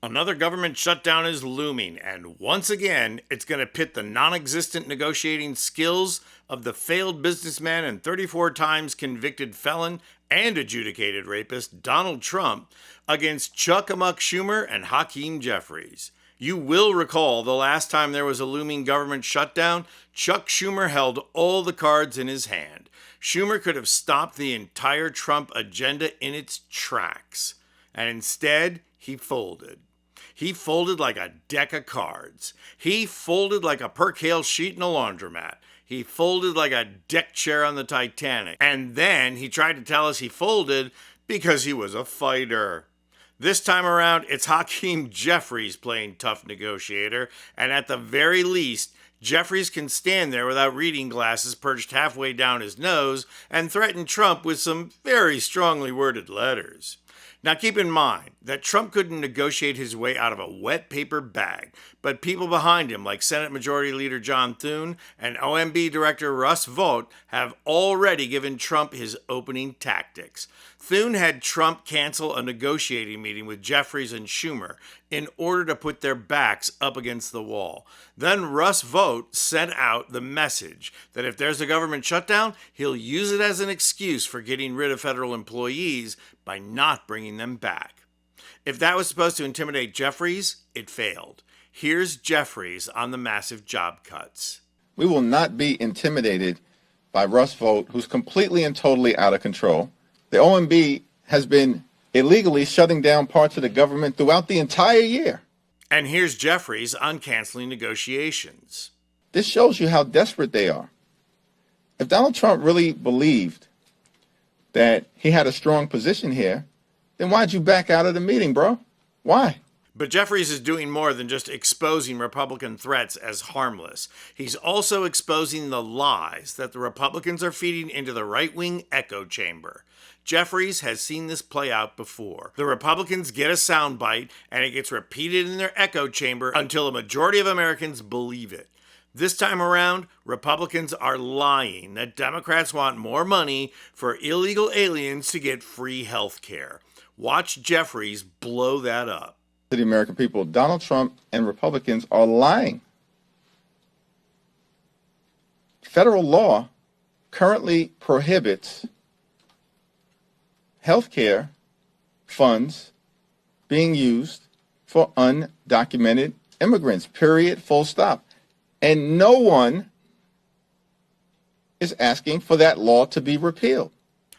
Another government shutdown is looming, and once again, it's going to pit the non existent negotiating skills of the failed businessman and 34 times convicted felon and adjudicated rapist Donald Trump against Chuck Amuck Schumer and Hakeem Jeffries. You will recall the last time there was a looming government shutdown, Chuck Schumer held all the cards in his hand. Schumer could have stopped the entire Trump agenda in its tracks, and instead, he folded. He folded like a deck of cards. He folded like a percale sheet in a laundromat. He folded like a deck chair on the Titanic. And then he tried to tell us he folded because he was a fighter. This time around, it's Hakeem Jeffries playing tough negotiator, and at the very least, Jeffries can stand there without reading glasses perched halfway down his nose and threaten Trump with some very strongly worded letters. Now keep in mind that Trump couldn't negotiate his way out of a wet paper bag, but people behind him like Senate Majority Leader John Thune and OMB Director Russ Vought have already given Trump his opening tactics. Thune had Trump cancel a negotiating meeting with Jeffries and Schumer in order to put their backs up against the wall. Then Russ Vought sent out the message that if there's a government shutdown, he'll use it as an excuse for getting rid of federal employees by not bringing them back. If that was supposed to intimidate Jeffries, it failed. Here's Jeffries on the massive job cuts. We will not be intimidated by Russ Vought, who's completely and totally out of control. The OMB has been illegally shutting down parts of the government throughout the entire year. And here's Jeffries on canceling negotiations. This shows you how desperate they are. If Donald Trump really believed that he had a strong position here, then why'd you back out of the meeting, bro? Why? But Jeffries is doing more than just exposing Republican threats as harmless. He's also exposing the lies that the Republicans are feeding into the right-wing echo chamber. Jeffries has seen this play out before. The Republicans get a soundbite, and it gets repeated in their echo chamber until a majority of Americans believe it. This time around, Republicans are lying that Democrats want more money for illegal aliens to get free health care. Watch Jeffries blow that up. To the American people, Donald Trump and Republicans are lying. Federal law currently prohibits health care funds being used for undocumented immigrants, period, full stop. And no one is asking for that law to be repealed.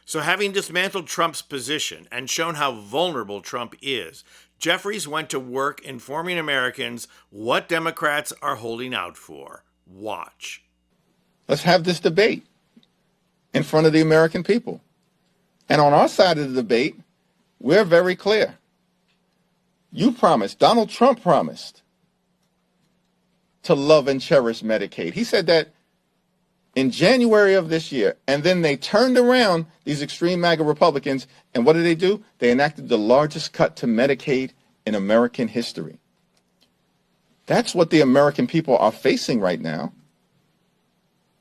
So having dismantled Trump's position and shown how vulnerable Trump is, Jeffries went to work informing Americans what Democrats are holding out for. Watch. Let's have this debate in front of the American people. And on our side of the debate, we're very clear. You promised, Donald Trump promised, to love and cherish Medicaid. He said that in January of this year, and then they turned around, these extreme MAGA Republicans, and what did they do? They enacted the largest cut to Medicaid in American history. That's what the American people are facing right now,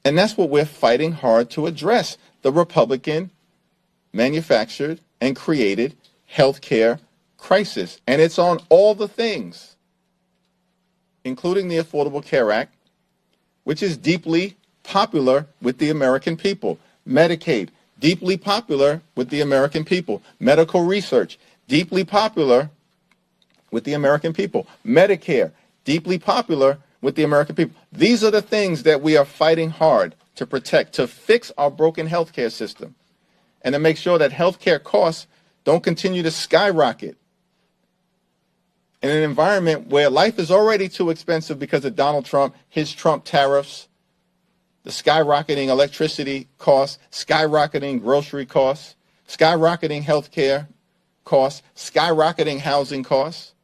and that's what we're fighting hard to address, the Republican manufactured and created health care crisis. And it's on all the things, including the Affordable Care Act, which is deeply popular with the American people. Medicaid, deeply popular with the American people. Medical research, deeply popular with the American people. Medicare, deeply popular with the American people. These are the things that we are fighting hard to protect, to fix our broken healthcare system, and to make sure that healthcare costs don't continue to skyrocket in an environment where life is already too expensive because of Donald Trump, his Trump tariffs, the skyrocketing electricity costs, skyrocketing grocery costs, skyrocketing healthcare costs, skyrocketing housing costs.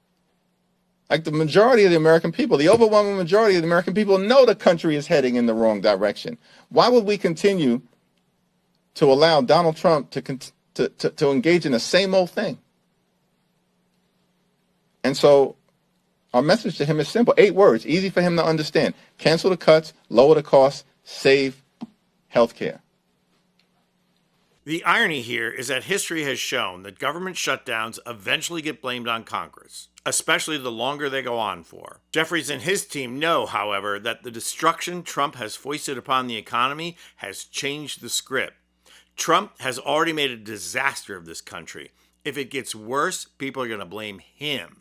Like the majority of the American people, the overwhelming majority of the American people know the country is heading in the wrong direction. Why would we continue to allow Donald Trump to engage in the same old thing? And so our message to him is simple. 8 words, easy for him to understand. Cancel the cuts, lower the costs, save health care. The irony here is that history has shown that government shutdowns eventually get blamed on Congress, especially the longer they go on for. Jeffries and his team know, however, that the destruction Trump has foisted upon the economy has changed the script. Trump has already made a disaster of this country. If it gets worse, people are going to blame him.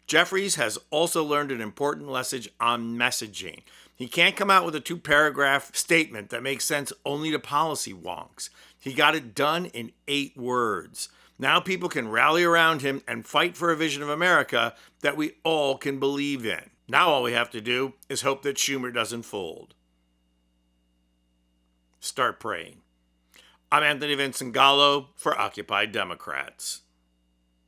Jeffries has also learned an important lesson on messaging. He can't come out with a 2-paragraph statement that makes sense only to policy wonks. He got it done in 8 words. Now people can rally around him and fight for a vision of America that we all can believe in. Now all we have to do is hope that Schumer doesn't fold. Start praying. I'm Anthony Vincent Gallo for Occupy Democrats.